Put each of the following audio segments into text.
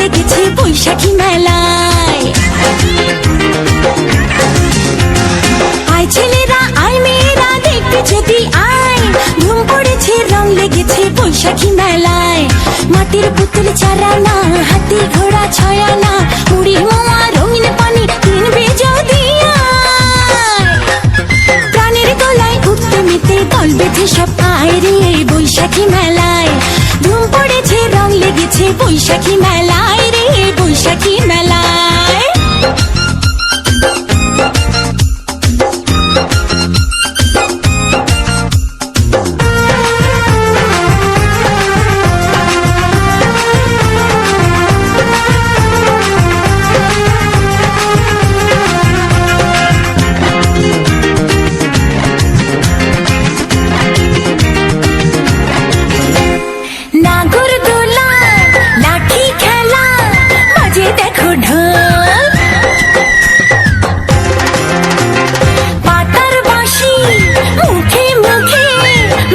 লেগেছে বৈশাখী মেলায়। আয় ছেলেরা আয় মেয়েরা দেখতে যদি আয়, ধুম পড়েছে রং লেগেছে বৈশাখী মেলায়। মাটির পুতুল চারানা, হাতি ঘোড়া ছয়ানা, মুড়ি মোয়া রঙিন পানি কিনবে যদি আয়। প্রাণের গলায় উঠতে মেতে দল বেঁধে সব আয় রে বৈশাখী মেলায়। ধুম পড়েছে রং লেগেছে বৈশাখী মেলায় রে বৈশাখী মেলায়। নাগরদোলা লাঠি খেলা বাজে দেখো ঢোল, পাতার বাঁশি মুখে মুখে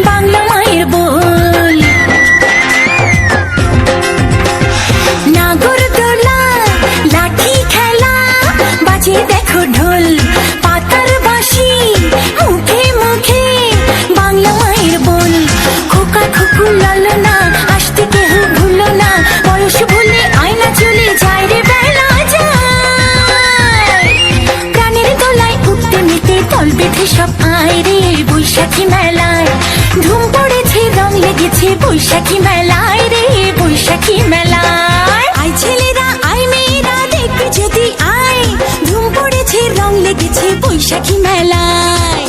বাংলা মায়ের বল। নাগরদোলা লাঠি খেলা বাজে দেখো ঢোল, পাতার বাঁশি মুখে মুখে বাংলা মায়ের বল। খোকা খুকু ললনা আসতে কেহ ভুলো না, বয়স ভুলে আয়না চলে যায় রে বেলা যায়। প্রাণের দোলায় উঠতে মেতে দল বেঁধে সব আয় রে বৈশাখী মেলায়। ধুম পড়েছে রং লেগেছে বৈশাখী মেলায় রে বৈশাখী মেলায়। আয় ছেলেরা আয় মেয়েরা দেখতে যদি আয়, ধুম পড়েছে রং লেগেছে বৈশাখী মেলায়।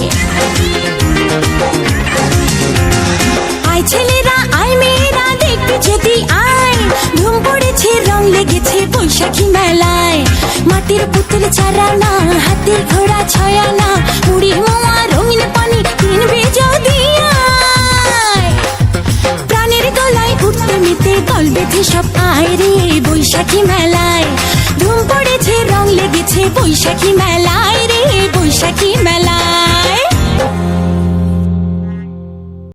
আয় ছেলেরা আয় মেয়েরা দেখতে যদি আয়, ধুম পড়েছে রং লেগেছে বৈশাখী মেলায়। মাটির পুতুল চারানা, হাতি ঘোড়া ছয়ানা, মুড়ি মোয়া রঙিন পানি কিনবে যদি আয়। প্রাণের গলায় উঠতে মেতে দল বেঁধে সব আয় রে বৈশাখী মেলায়। ধুম পড়েছে রং লেগেছে বৈশাখী মেলায় রে বৈশাখী মেলায়।